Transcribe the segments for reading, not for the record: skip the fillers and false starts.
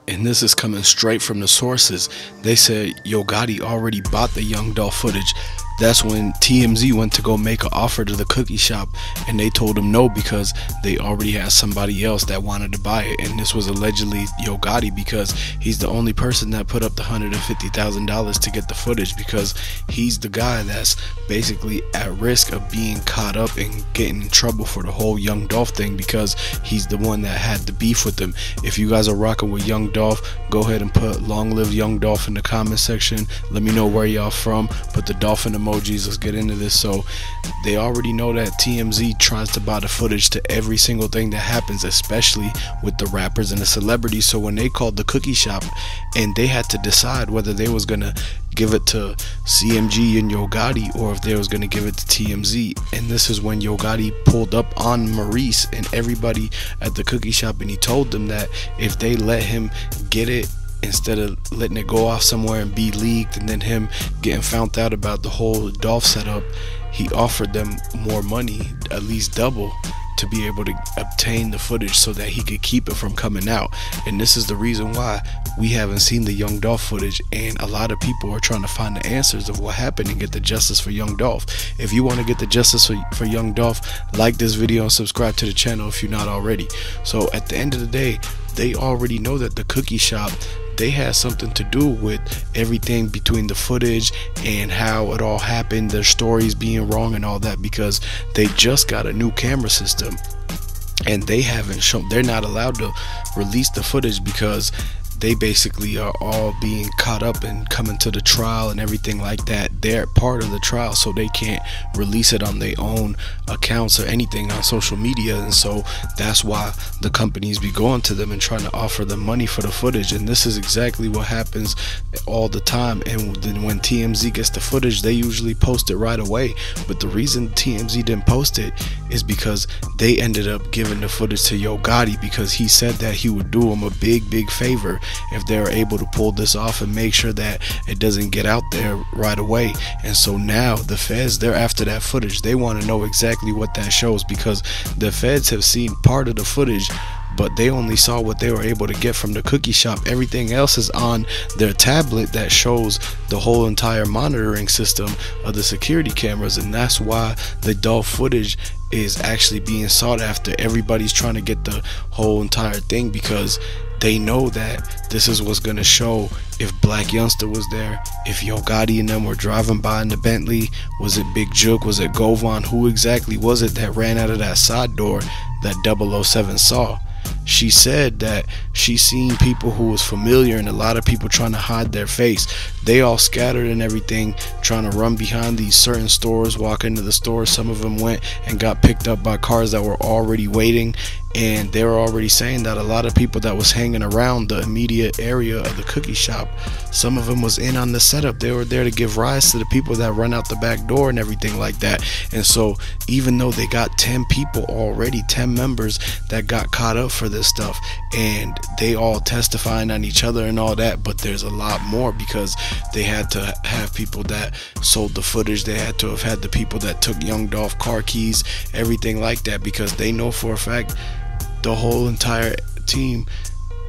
and this is coming straight from the sources. They said Yo Gotti already bought the Young Dolph footage. That's when TMZ went to go make an offer to the cookie shop, and they told him no because they already had somebody else that wanted to buy it. And this was allegedly Yo Gotti, because he's the only person that put up the $150,000 to get the footage, because he's the guy that's basically at risk of being caught up and getting in trouble for the whole Young Dolph thing, because he's the one that had the beef with them. If you guys are rocking with Young Dolph, go ahead and put long live Young Dolph in the comment section. Let me know where y'all from. Put the dolphin emojis. Let's get into this. So they already know that TMZ tries to buy the footage to every single thing that happens, especially with the rappers and the celebrities. So when they called the cookie shop and they had to decide whether they was gonna give it to CMG and Yo Gotti or if they was gonna give it to TMZ, and this is when Yo Gotti pulled up on Maurice and everybody at the cookie shop, and he told them that if they let him get it, instead of letting it go off somewhere and be leaked and then him getting found out about the whole Dolph setup, he offered them more money, at least double, to be able to obtain the footage so that he could keep it from coming out. And this is the reason why we haven't seen the Young Dolph footage, and a lot of people are trying to find the answers of what happened and get the justice for Young Dolph. If you want to get the justice for Young Dolph, like this video and subscribe to the channel if you're not already. So at the end of the day, they already know that the cookie shop, they had something to do with everything between the footage and how it all happened, their stories being wrong and all that, because they just got a new camera system and they haven't shown, they're not allowed to release the footage because they basically are all being caught up and coming to the trial and everything like that. They're part of the trial, so they can't release it on their own accounts or anything on social media. And so that's why the companies be going to them and trying to offer them money for the footage. And this is exactly what happens all the time. And then when TMZ gets the footage, they usually post it right away. But the reason TMZ didn't post it is because they ended up giving the footage to Yo Gotti, because he said that he would do him a big favor if they were able to pull this off and make sure that it doesn't get out there right away. And so now the feds, they're after that footage. They want to know exactly what that shows, because the feds have seen part of the footage, but they only saw what they were able to get from the cookie shop. Everything else is on their tablet that shows the whole entire monitoring system of the security cameras. And that's why the Dolph footage is actually being sought after. Everybody's trying to get the whole entire thing, because they know that this is what's gonna show if Black Youngster was there, if Yo Gotti and them were driving by in the Bentley. Was it Bigjook? Was it Govan? Who exactly was it that ran out of that side door that 007 saw? She said that she seen people who was familiar and a lot of people trying to hide their face. They all scattered and everything, trying to run behind these certain stores, walk into the stores. Some of them went and got picked up by cars that were already waiting, and they were already saying that a lot of people that was hanging around the immediate area of the cookie shop, some of them was in on the setup. They were there to give rise to the people that run out the back door and everything like that. And so even though they got 10 people already, 10 members that got caught up for this stuff, and they all testifying on each other and all that, but there's a lot more, because they had to have people that sold the footage, they had to have had the people that took Young Dolph car keys, everything like that, because they know for a fact the whole entire team,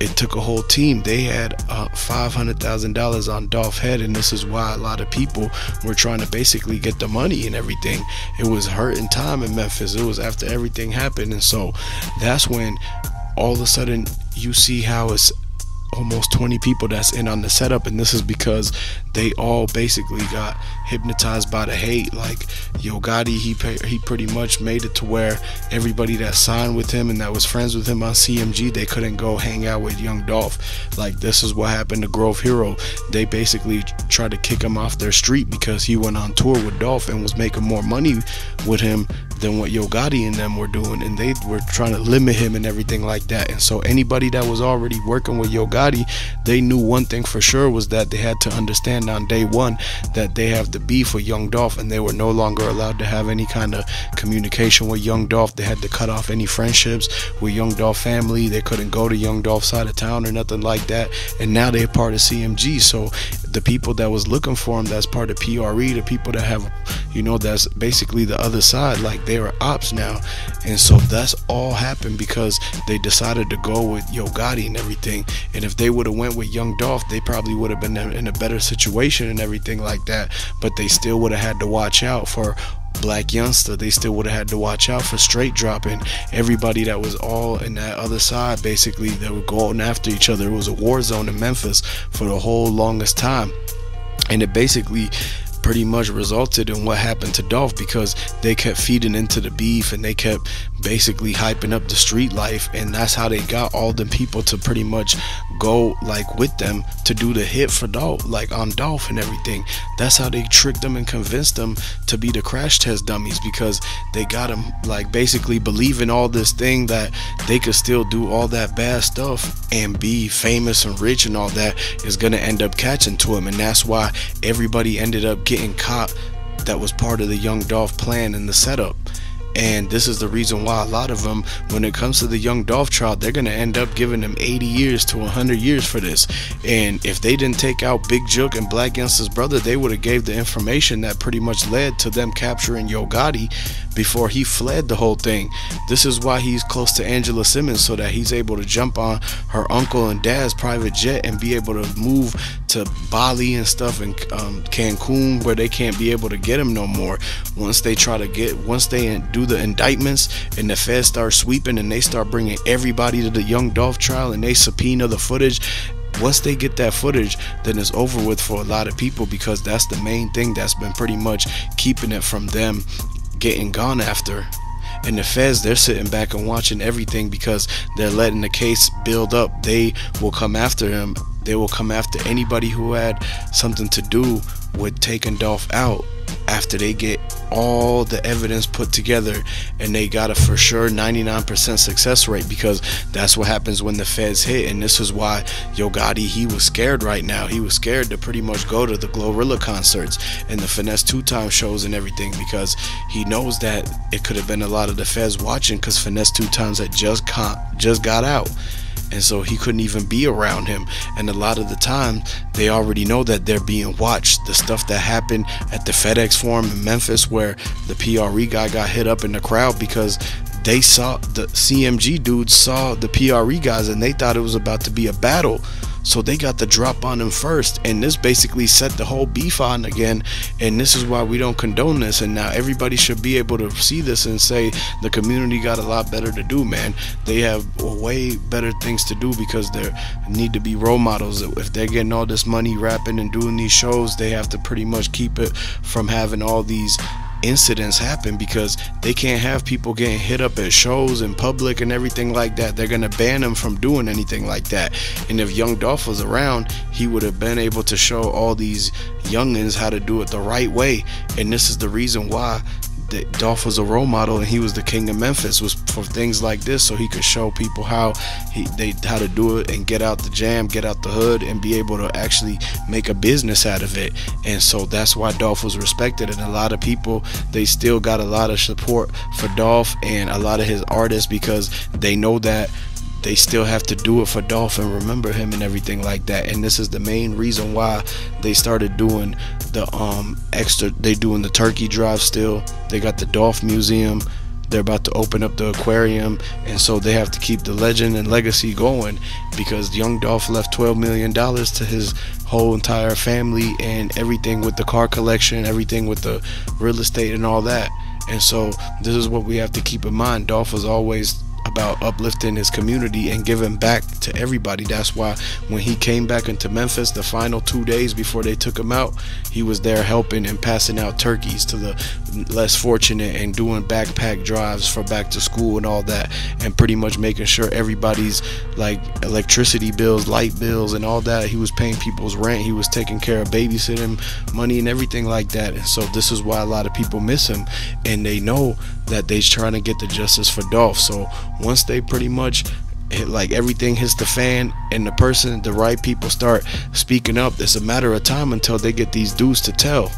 it took a whole team. They had $500,000 on Dolph's head, and this is why a lot of people were trying to basically get the money and everything. It was hurting time in Memphis. It was after everything happened, and so that's when all of a sudden you see how it's almost 20 people that's in on the setup. And this is because they all basically got hypnotized by the hate. Like Yo Gotti, he pretty much made it to where everybody that signed with him and that was friends with him on CMG, they couldn't go hang out with Young Dolph. Like, this is what happened to Grove Hero. They basically tried to kick him off their street because he went on tour with Dolph and was making more money with him than what Yo Gotti and them were doing, and they were trying to limit him and everything like that. And so anybody that was already working with Yo Gotti, they knew one thing for sure, was that they had to understand on day one that they have the beef with Young Dolph, and they were no longer allowed to have any kind of communication with Young Dolph. They had to cut off any friendships with Young Dolph family. They couldn't go to Young Dolph's side of town or nothing like that. And now they're part of CMG, so the people that was looking for him, that's part of PRE, the people that have, you know, that's basically the other side, like they were ops now. And so that's all happened because they decided to go with Yo Gotti and everything. And if they would have went with Young Dolph, they probably would have been in a better situation and everything like that. But they still would have had to watch out for Black Youngster. They still would have had to watch out for Straight dropping everybody that was all in that other side. Basically, they were going after each other. It was a war zone in Memphis for the whole longest time, and it basically pretty much resulted in what happened to Dolph, because they kept feeding into the beef and they kept basically hyping up the street life, and that's how they got all the people to pretty much go like with them to do the hit for Dolph, like on Dolph and everything. That's how they tricked them and convinced them to be the crash test dummies, because they got them like basically believing all this thing that they could still do all that bad stuff and be famous and rich, and all that is gonna end up catching to them. And that's why everybody ended up getting caught that was part of the Young Dolph plan and the setup. And this is the reason why a lot of them, when it comes to the Young Dolph trial, they're going to end up giving them 80 years to 100 years for this. And if they didn't take out Bigjook and Black Youngster's brother, they would have gave the information that pretty much led to them capturing Yo Gotti before he fled the whole thing. This is why he's close to Angela Simmons, so that he's able to jump on her uncle and dad's private jet and be able to move to Bali and stuff, and Cancun, where they can't be able to get him no more. Once they do the indictments and the feds start sweeping and they start bringing everybody to the Young Dolph trial and they subpoena the footage, once they get that footage, then it's over with for a lot of people, because that's the main thing that's been pretty much keeping it from them getting gone after. And the feds, they're sitting back and watching everything because they're letting the case build up. They will come after him. They will come after anybody who had something to do with taking Dolph out after they get all the evidence put together, and they got a for sure 99% success rate, because that's what happens when the feds hit. And this is why Yo Gotti, he was scared right now. He was scared to pretty much go to the Glorilla concerts and the Finesse 2 Times shows and everything, because he knows that it could have been a lot of the feds watching, because Finesse 2 Times had just got out. And so he couldn't even be around him. And a lot of the time, they already know that they're being watched. The stuff that happened at the FedEx Forum in Memphis, where the PRE guy got hit up in the crowd because they saw the CMG dudes saw the PRE guys and they thought it was about to be a battle. So they got the drop on him first, and this basically set the whole beef on again. And this is why we don't condone this. And now everybody should be able to see this and say the community got a lot better to do, man. They have way better things to do, because they need to be role models. If they're getting all this money rapping and doing these shows, they have to pretty much keep it from having all these incidents happen, because they can't have people getting hit up at shows in public and everything like that. They're gonna ban them from doing anything like that. And if Young Dolph was around, he would have been able to show all these youngins how to do it the right way. And this is the reason why Dolph was a role model, and he was the king of Memphis, was for things like this, so he could show people how to do it and get out the jam, get out the hood, and be able to actually make a business out of it. And so that's why Dolph was respected. And a lot of people, they still got a lot of support for Dolph and a lot of his artists, because they know that they still have to do it for Dolph and remember him and everything like that. And this is the main reason why they started doing the they doing the turkey drive still. They got the Dolph Museum. They're about to open up the aquarium, and so they have to keep the legend and legacy going, because Young Dolph left $12 million to his whole entire family and everything with the car collection, everything with the real estate and all that. And so this is what we have to keep in mind. Dolph was always about uplifting his community and giving back to everybody. That's why when he came back into Memphis the final 2 days before they took him out, he was there helping and passing out turkeys to the less fortunate and doing backpack drives for back to school and all that, and pretty much making sure everybody's like electricity bills, light bills and all that. He was paying people's rent. He was taking care of babysitting money and everything like that. And so this is why a lot of people miss him, and they know that they're trying to get the justice for Dolph. So once they pretty much like everything hits the fan and the right people start speaking up, it's a matter of time until they get these dudes to tell,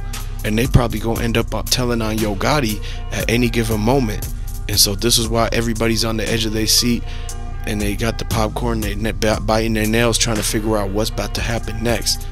and they probably gonna end up telling on Yo Gotti at any given moment. And so this is why everybody's on the edge of their seat, and they got the popcorn, they biting their nails trying to figure out what's about to happen next.